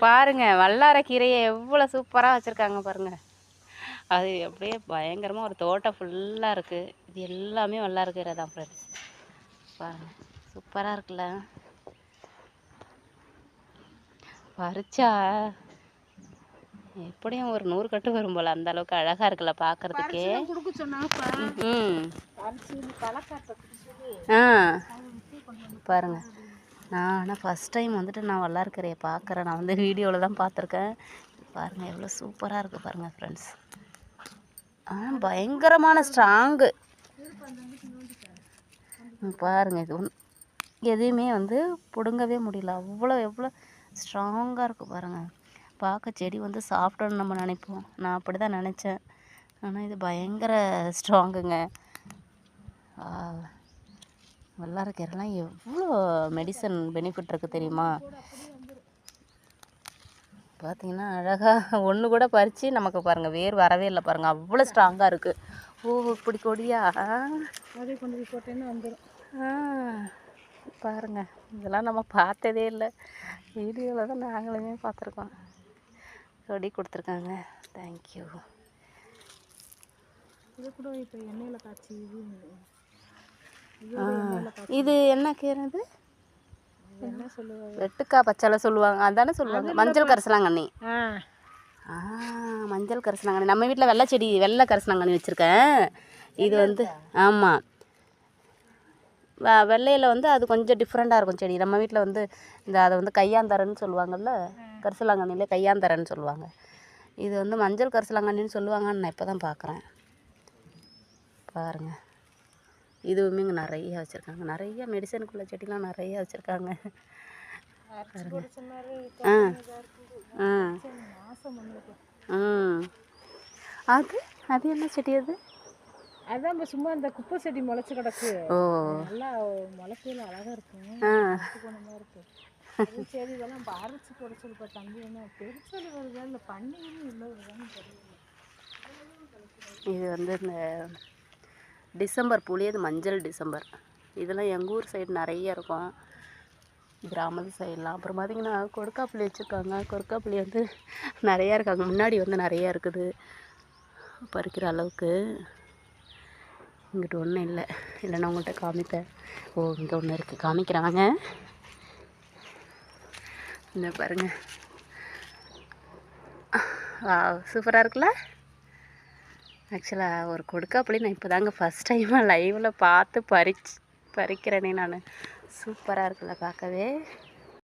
பாருங்கள் வல்லாரக்கீரையை எவ்வளோ சூப்பராக வச்சுருக்காங்க பாருங்கள். அது அப்படியே பயங்கரமாக ஒரு தோட்டம் ஃபுல்லாக இருக்குது. இது எல்லாமே வல்லாரக்கீரை தான் ஃப்ரெண்ட்ஸ். பாருங்கள் சூப்பராக இருக்குல்ல. பறிச்சா எப்படியும் ஒரு 100 கட்டு வரும் போல், அந்த அளவுக்கு அழகாக இருக்குல்ல பார்க்குறதுக்கே. பாருங்கள் நான் ஆனால் ஃபஸ்ட் டைம் வந்துட்டு நான் வல்லாரக்கீரையை பார்க்குறேன். நான் வந்து வீடியோவில் தான் பார்த்துருக்கேன். பாருங்கள் எவ்வளோ சூப்பராக இருக்குது பாருங்கள் ஃப்ரெண்ட்ஸ். பயங்கரமான ஸ்ட்ராங்கு பாருங்கள். இது எதையுமே வந்து பிடுங்கவே முடியல, அவ்வளோ எவ்வளோ ஸ்ட்ராங்காக இருக்குது பாருங்கள். பார்க்க செடி வந்து சாஃப்ட்டுன்னு நம்ம நினைப்போம், நான் அப்படி தான் நினச்சேன். ஆனால் இது பயங்கர ஸ்ட்ராங்குங்க. வல்லாரக்கீரைலாம் எவ்வளோ மெடிசன் பெனிஃபிட் இருக்குது தெரியுமா? பார்த்திங்கன்னா அழகாக ஒன்று கூட பறித்து நமக்கு பாருங்கள் வேர் வரவே இல்லை பாருங்கள், அவ்வளோ ஸ்ட்ராங்காக இருக்குது. ஓ இப்படி கொடியா அதே கொண்டு போய் போட்டேன்னு வந்துடும். பாருங்கள் இதெல்லாம் நம்ம பார்த்ததே இல்லை, வீடியோவில் தான் நாங்களுமே பார்த்துருக்கோம். கொடி கொடுத்துருக்காங்க. தேங்க்யூ. இது கூட இப்போ எண்ணெயில் காய்ச்சி இது என்ன கீரை? என்ன சொல்லுவாங்க? வெட்டுக்காய் பச்சலை சொல்லுவாங்க, அதானே சொல்லுவாங்க. மஞ்சள் கரிசலாங்கண்ணி. மஞ்சள் கரிசலாங்கண்ணி. நம்ம வீட்டில் வெள்ளை செடி, வெள்ளை கரிசலாங்கண்ணி வச்சுருக்கேன். இது வந்து ஆமாம் வெள்ளையில் வந்து அது கொஞ்சம் டிஃப்ரெண்ட்டாக இருக்கும் செடி. நம்ம வீட்டில் வந்து இந்த அதை வந்து கையாந்தரன்னு சொல்லுவாங்கள்ல, கரிசலாங்கண்ணியில் கையாந்தரன்னு சொல்லுவாங்க. இது வந்து மஞ்சள் கரிசலாங்கண்ணின்னு சொல்லுவாங்கன்னு நான் இப்போ தான் பார்க்குறேன். பாருங்கள் இதுவுமே இங்கே நிறைய வச்சுருக்காங்க, நிறைய மெடிசனுக்குள்ள செடிலாம் நிறைய வச்சுருக்காங்க. அது அது என்ன செடி? அது அதான் இப்போ சும்மா இந்த குப்பை செடி முளைச்சி கிடக்கு. ஓ நல்லா முளைக்கையில் அழகாக இருக்கும். சரி இதெல்லாம் இப்போ அரைச்சி போட சொல்லி தம்பி என்ன பெருசல் வருதா இல்லை பண்ணியும் இல்லை வருதான்னு தெரியல. இது வந்து இந்த டிசம்பர் பூலி, அது மஞ்சள் டிசம்பர். இதெல்லாம் எங்கள் ஊர் சைடு நிறைய இருக்கும், கிராமத்து சைடெலாம். அப்புறம் பார்த்திங்கன்னா கொடுக்காப்புளி வச்சுருக்காங்க. கொடுக்காப்புளி வந்து நிறையா இருக்காங்க, முன்னாடி வந்து நிறையா இருக்குது பறிக்கிற அளவுக்கு. இங்கிட்ட ஒன்றும் இல்லை, இல்லைன்னா உங்கள்கிட்ட காமிப்பேன். ஓ இங்கே ஒன்று இருக்குது, காமிக்கிறாங்க. இந்த பாருங்கள் சூப்பராக இருக்குல்ல. ஆக்சுவலாக ஒரு கொடுக்காப்புளி நான் இப்போ தாங்க ஃபஸ்ட் டைமாக லைவில் பார்த்து பறிக்கிறேனே நான். சூப்பராக இருக்குல்ல பார்க்கவே.